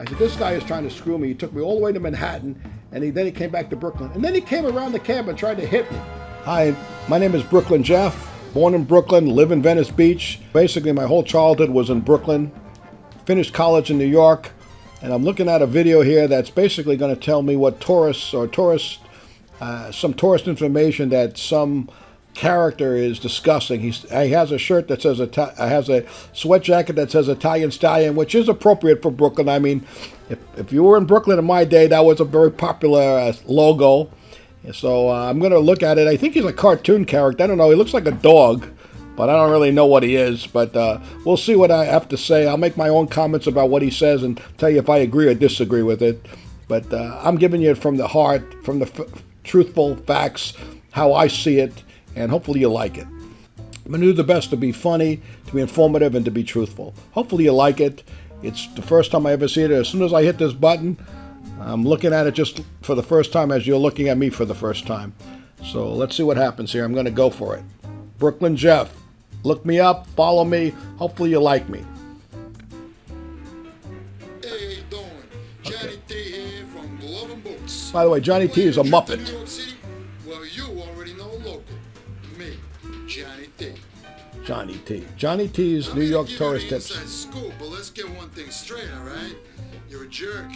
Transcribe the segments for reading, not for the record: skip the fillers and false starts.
I said, this guy is trying to screw me. He took me all the way to Manhattan, and then he came back to Brooklyn. And then he came around the cab and tried to hit me. Hi, my name is Brooklyn Jeff. Born in Brooklyn, live in Venice Beach. Basically, my whole childhood was in Brooklyn. Finished college in New York. And I'm looking at a video here that's basically going to tell me what some tourist information that some character is discussing. He has a shirt that says, has a sweat jacket that says Italian Stallion, which is appropriate for Brooklyn. I mean, if you were in Brooklyn in my day, that was a very popular logo. So I'm going to look at it. I think he's a cartoon character. I don't know. He looks like a dog, but I don't really know what he is. But we'll see what I have to say. I'll make my own comments about what he says and tell you if I agree or disagree with it. But I'm giving you it from the heart, from the truthful facts, how I see it, and hopefully you like it. I'm going to do the best to be funny, to be informative, and to be truthful. Hopefully you like it. It's the first time I ever see it. As soon as I hit this button, I'm looking at it just for the first time as you're looking at me for the first time. So let's see what happens here. I'm going to go for it. Brooklyn Jeff. Look me up. Follow me. Hopefully you like me. Hey, doing? Johnny T here from Glove and Boots. By the way, Johnny T is a Muppet. New York City? Well, you already know local. Me, Johnny T. Johnny T. Johnny T's New York tourist tips. Scoop, but let's get one thing straight, all right? You're a jerk.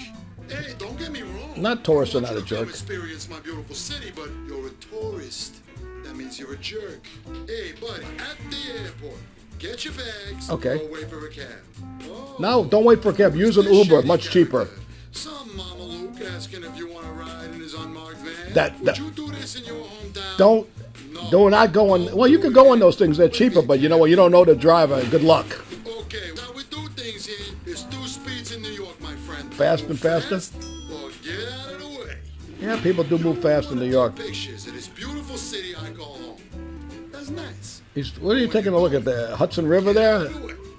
Hey, don't get me wrong. Not tourists are not a jerk. Experience my beautiful city, but you're a tourist. That means you're a jerk. Hey, buddy, at the airport, get your bags. Okay. Go wait for a cab. Oh, No, don't wait for a cab. Use an Uber, much cheaper. Some Mama Luke asking if you want to ride in his unmarked van. That- Would you do this in your hometown? Don't not go in. Well, you can go in those things. They're cheaper, but you know what? You don't know the driver. Good luck. Okay, how we do things here is 2 speeds in New York, my friend. Fast and Move faster? fast or get out of the way. Yeah, people do move fast in New York. Pictures of this beautiful city I call home. That's nice. What are you taking a look at? The Hudson River there?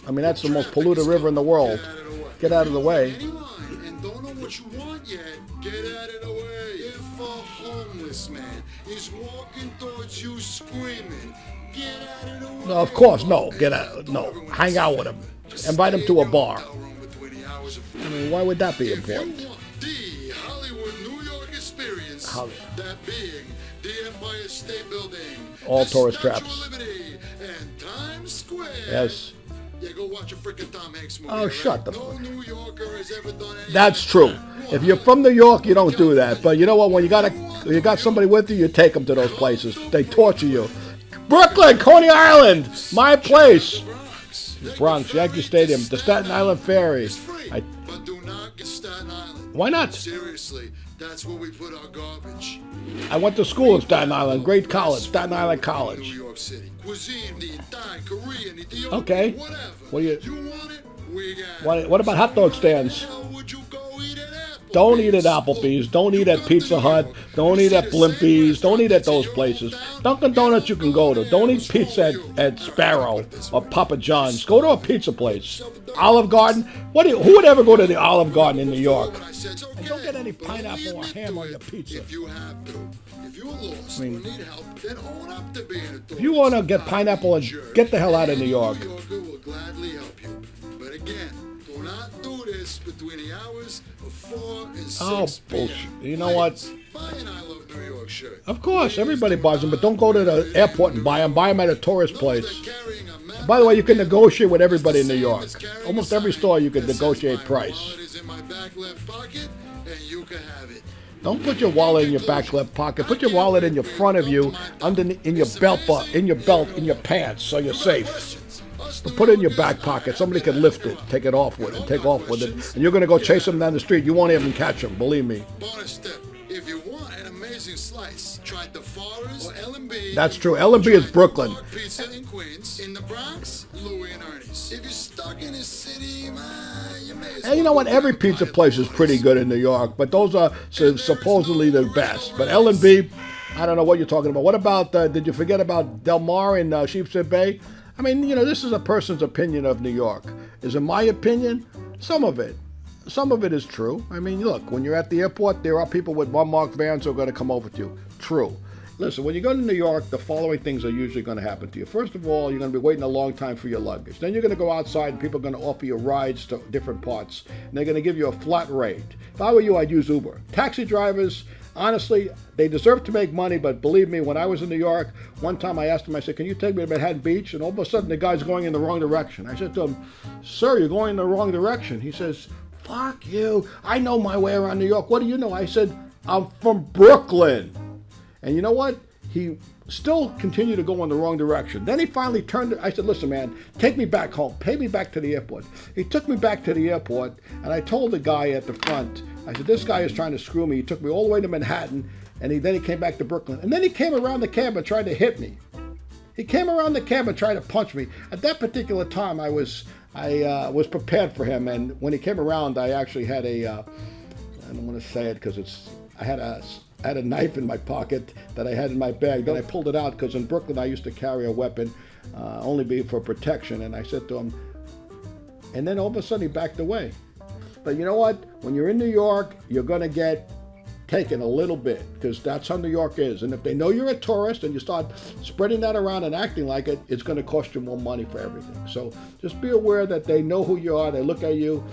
I mean, that's the most polluted river in the world. Get out of the way. Any line and don't know what you want yet, get out of the way. If a homeless man is walking towards you screaming, get out of the way. No, of course, no. Get out. No. Hang out with him. Invite him to a bar. I mean, why would that be important? If you want the Hollywood, New York experience, that being the Empire State Building, All the tourist Statue traps. of Liberty, and Times Square. Yes. Yeah, go watch a freaking Tom Hanks movie. Oh, right? shut the No fuck. New Yorker has ever done anything. That's true. If you're from New York, you don't do that. But you know what? When you got somebody with you take them to those places. They torture you. Brooklyn, Coney Island, my place. Bronx, Yankee Stadium, the Staten Island Ferry. But do not get Staten Island. Why not? Seriously, that's where we put our garbage. I went to school in Staten Island, great college, Staten Island New College. York City. Cuisine, the Thai, Korean, Ethiopian, Okay. whatever. What do you- want it? We got it. What about hot dog stands? Hell would you go eat at Applebee's? Don't eat at Applebee's. Don't eat at Pizza Hut. Don't eat at Blimpies. Don't eat at those places. Dunkin' Donuts you can go to. Don't eat pizza at Sparrow or Papa John's. Go to a pizza place. Olive Garden. Who would ever go to the Olive Garden in New York? And don't get any pineapple or ham on your pizza. If you have to. If you're lost or need help, then own up to being a tourist. If you want to get pineapple, and get the hell out of New York. New Yorker will gladly help you. But again, do not do this between the hours of 4 and 6 Oh, p.m. bullshit. You know what? Buy an I Love New York shirt. Of course, everybody buys them, but don't go to the airport and buy them. Buy them at a tourist place. By the way, you can negotiate with everybody in New York. Almost every store you can negotiate price. Wallet is in my back left pocket, and you can have it. Don't put your wallet in your back left pocket. Put your wallet in your front of you, in your belt, in your pants, so you're safe. But put it in your back pocket. Somebody can lift it, take off with it, and you're gonna go chase them down the street. You won't even catch them, believe me. Bonus tip: if you want an amazing slice, try DeForest or L&B. That's true. L&B is Brooklyn. Pizza in Queens. In the Bronx, Louis and Ernie's. If you're stuck in the city, man, you may as well. And you know what? Every pizza place is pretty good in New York, but those are supposedly the best. But L&B, I don't know what you're talking about. What about? Did you forget about Del Mar in Sheepshead Bay? I mean, you know, this is a person's opinion of New York. Is it my opinion? Some of it. Some of it is true. I mean, look, when you're at the airport, there are people with unmarked vans who are going to come over to you. True. Listen, when you go to New York, the following things are usually going to happen to you. First of all, you're going to be waiting a long time for your luggage. Then you're going to go outside and people are going to offer you rides to different parts. And they're going to give you a flat rate. If I were you, I'd use Uber. Taxi drivers, honestly, they deserve to make money, but believe me, when I was in New York, one time I asked him, I said, can you take me to Manhattan Beach? And all of a sudden, the guy's going in the wrong direction. I said to him, sir, you're going in the wrong direction. He says, fuck you. I know my way around New York. What do you know? I said, I'm from Brooklyn. And you know what? He still continued to go in the wrong direction. Then he finally turned. I said, listen, man, take me back home. Pay me back to the airport. He took me back to the airport, and I told the guy at the front, I said, this guy is trying to screw me. He took me all the way to Manhattan, and then he came back to Brooklyn. And then he came around the cab and tried to hit me. He came around the cab and tried to punch me. At that particular time, I was prepared for him. And when he came around, I actually had I don't want to say it because I had a knife in my pocket that I had in my bag. Then I pulled it out because in Brooklyn I used to carry a weapon, only for protection. And I said to him, and then all of a sudden he backed away. But you know what? When you're in New York, you're going to get taken a little bit because that's how New York is. And if they know you're a tourist and you start spreading that around and acting like it, it's going to cost you more money for everything. So just be aware that they know who you are. They look at you.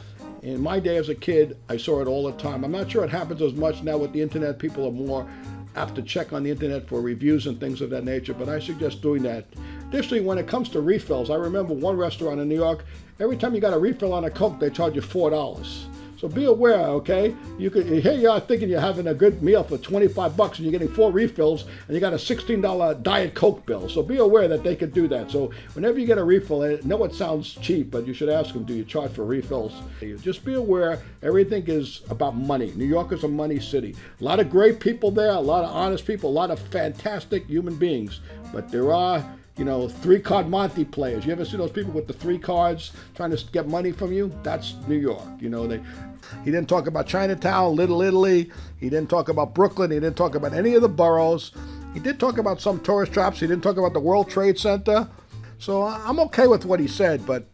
In my day as a kid, I saw it all the time. I'm not sure it happens as much now with the internet. People are more apt to check on the internet for reviews and things of that nature, but I suggest doing that. Additionally, when it comes to refills, I remember one restaurant in New York, every time you got a refill on a Coke, they charge you $4. So be aware, okay? Here you are thinking you're having a good meal for $25 and you're getting 4 refills and you got a $16 Diet Coke bill. So be aware that they could do that. So whenever you get a refill, I know it sounds cheap, but you should ask them, do you charge for refills? Just be aware, everything is about money. New York is a money city. A lot of great people there, a lot of honest people, a lot of fantastic human beings. But there are 3-card Monte players. You ever see those people with the 3 cards trying to get money from you? That's New York. He didn't talk about Chinatown, Little Italy. He didn't talk about Brooklyn. He didn't talk about any of the boroughs. He did talk about some tourist traps. He didn't talk about the World Trade Center. So I'm okay with what he said, but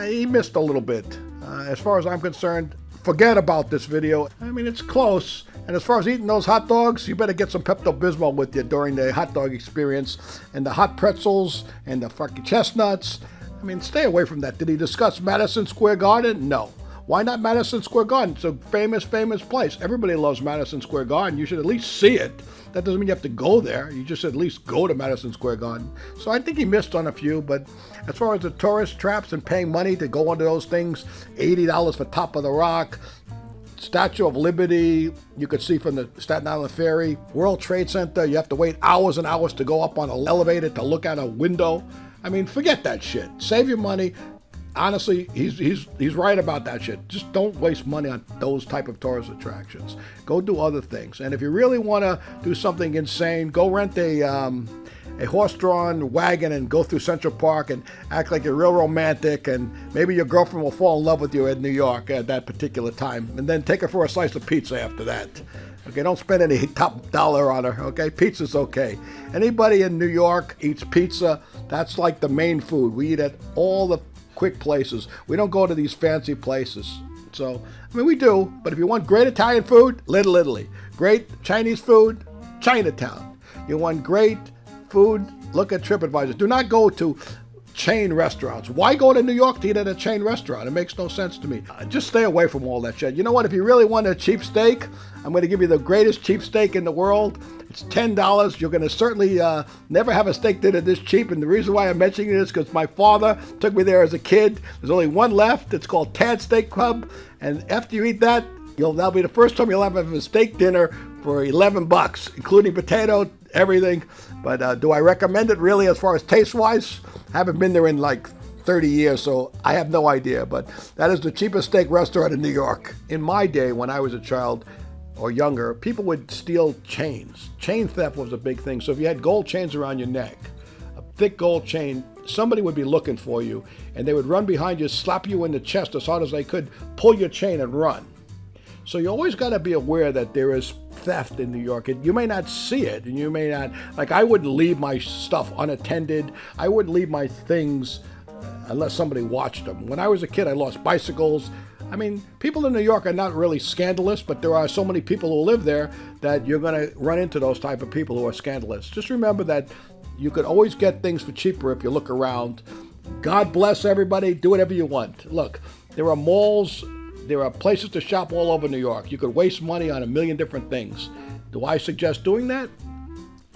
he missed a little bit. As far as I'm concerned, forget about this video. I mean, it's close. And as far as eating those hot dogs, you better get some Pepto-Bismol with you during the hot dog experience. And the hot pretzels and the fucking chestnuts. I mean, stay away from that. Did he discuss Madison Square Garden? No. Why not Madison Square Garden? It's a famous place. Everybody loves Madison Square Garden. You should at least see it. That doesn't mean you have to go there. You just at least go to Madison Square Garden. So I think he missed on a few, but as far as the tourist traps and paying money to go onto those things, $80 for Top of the Rock, Statue of Liberty, you could see from the Staten Island Ferry, World Trade Center, you have to wait hours and hours to go up on an elevator to look out a window. I mean, forget that shit. Save your money. Honestly, he's right about that shit. Just don't waste money on those type of tourist attractions. Go do other things. And if you really want to do something insane, go rent a horse-drawn wagon and go through Central Park and act like you're real romantic, and maybe your girlfriend will fall in love with you in New York at that particular time. And then take her for a slice of pizza after that. Okay, don't spend any top dollar on her, okay? Pizza's okay. Anybody in New York eats pizza, that's like the main food. We eat at all the quick places. We don't go to these fancy places. So, I mean, we do, but if you want great Italian food, Little Italy. Great Chinese food, Chinatown. You want great food, look at TripAdvisor. Do not go to chain restaurants. Why go to New York to eat at a chain restaurant? It makes no sense to me. Just stay away from all that shit. You know what? If you really want a cheap steak, I'm going to give you the greatest cheap steak in the world. It's $10. You're going to certainly never have a steak dinner this cheap. And the reason why I'm mentioning this is because my father took me there as a kid. There's only one left. It's called Tad Steak Club. And after you eat that, that'll be the first time you'll have a steak dinner for $11, including potato, everything. But do I recommend it really as far as taste-wise? I haven't been there in like 30 years, so I have no idea. But that is the cheapest steak restaurant in New York. In my day, when I was a child or younger, people would steal chains. Chain theft was a big thing. So if you had gold chains around your neck, a thick gold chain, somebody would be looking for you, and they would run behind you, slap you in the chest as hard as they could, pull your chain and run. So you always got to be aware that there is theft in New York. You may not see it, and you may not, like I wouldn't leave my stuff unattended. I wouldn't leave my things unless somebody watched them. When I was a kid, I lost bicycles, I mean, people in New York are not really scandalous, but there are so many people who live there that you're going to run into those type of people who are scandalous. Just remember that you could always get things for cheaper if you look around. God bless everybody. Do whatever you want. Look, there are malls, there are places to shop all over New York. You could waste money on a million different things. Do I suggest doing that?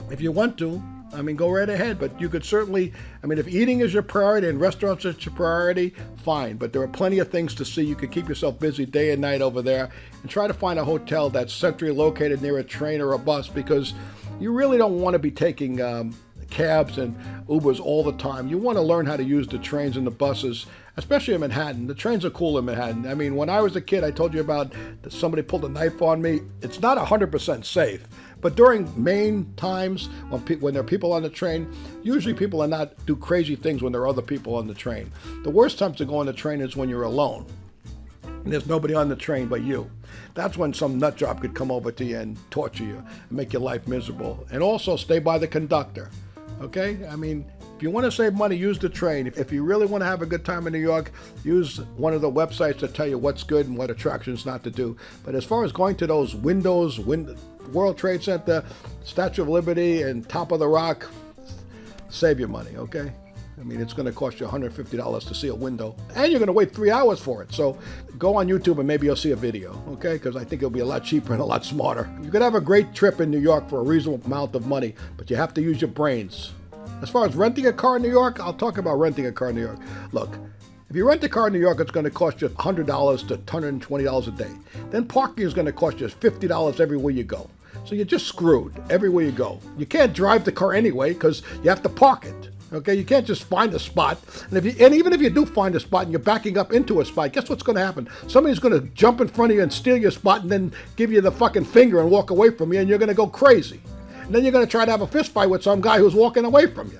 If you want to, I mean, go right ahead. But you could certainly, I mean, if eating is your priority and restaurants is your priority, fine. But there are plenty of things to see. You can keep yourself busy day and night over there and try to find a hotel that's centrally located near a train or a bus, because you really don't want to be taking cabs and Ubers all the time. You want to learn how to use the trains and the buses, especially in Manhattan. The trains are cool in Manhattan. I mean, when I was a kid, I told you about that somebody pulled a knife on me. It's not 100% safe, but during main times when there are people on the train, usually people are not do crazy things when there are other people on the train. The worst times to go on the train is when you're alone and there's nobody on the train but you. That's when some nut job could come over to you and torture you and make your life miserable. And also stay by the conductor. Okay? I mean, if you want to save money, use the train. If you really want to have a good time in New York, use one of the websites that tell you what's good and what attractions not to do. But as far as going to those World Trade Center, Statue of Liberty, and Top of the Rock, save your money, okay? I mean, it's going to cost you $150 to see a window, and you're going to wait 3 hours for it. So go on YouTube and maybe you'll see a video, okay? Because I think it'll be a lot cheaper and a lot smarter. You could have a great trip in New York for a reasonable amount of money, but you have to use your brains. As far as renting a car in New York, I'll talk about renting a car in New York. Look, if you rent a car in New York, it's going to cost you $100 to $120 a day. Then parking is going to cost you $50 everywhere you go. So you're just screwed everywhere you go. You can't drive the car anyway because you have to park it. Okay, you can't just find a spot. And even if you do find a spot and you're backing up into a spot, guess what's going to happen? Somebody's going to jump in front of you and steal your spot and then give you the fucking finger and walk away from you, and you're going to go crazy. And then you're going to try to have a fist fight with some guy who's walking away from you.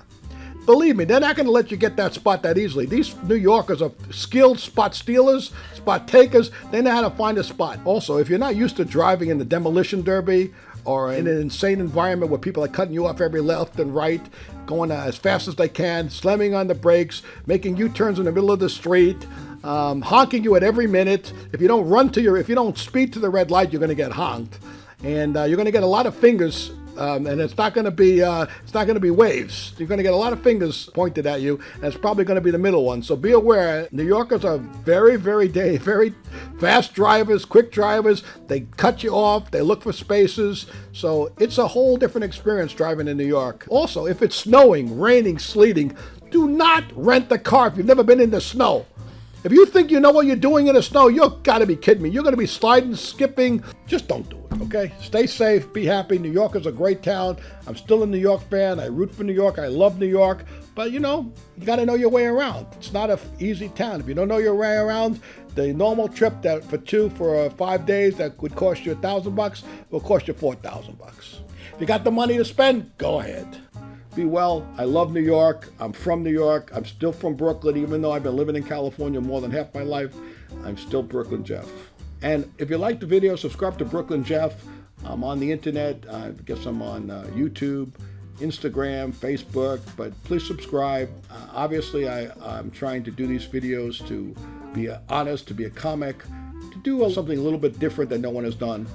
Believe me, they're not going to let you get that spot that easily. These New Yorkers are skilled spot stealers, spot takers. They know how to find a spot. Also, if you're not used to driving in the demolition derby or in an insane environment where people are cutting you off every left and right, going as fast as they can, slamming on the brakes, making U-turns in the middle of the street, honking you at every minute. If you don't speed to the red light, you're going to get honked, and you're going to get a lot of fingers. And it's not going to be waves. You're going to get a lot of fingers pointed at you, and it's probably going to be the middle one. So be aware. New Yorkers are very fast drivers, quick drivers. They cut you off. They look for spaces. So it's a whole different experience driving in New York. Also, if it's snowing, raining, sleeting, do not rent the car if you've never been in the snow. If you think you know what you're doing in the snow, you've got to be kidding me. You're going to be sliding, skipping. Just don't do it, okay? Stay safe, be happy. New York is a great town. I'm still a New York fan. I root for New York. I love New York. But, you got to know your way around. It's not an easy town. If you don't know your way around, the normal trip for 5 days that would cost you $1,000 will cost you $4,000. If you got the money to spend, go ahead. Be well. I love New York. I'm from New York. I'm still from Brooklyn, even though I've been living in California more than half my life. I'm still Brooklyn Jeff. And if you like the video, subscribe to Brooklyn Jeff. I'm on the internet. I guess I'm on YouTube, Instagram, Facebook, but please subscribe. Obviously, I'm trying to do these videos to be honest, to be a comic, to do something a little bit different that no one has done.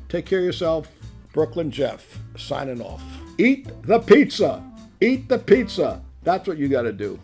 Take care of yourself. Brooklyn Jeff, signing off. Eat the pizza. Eat the pizza. That's what you got to do.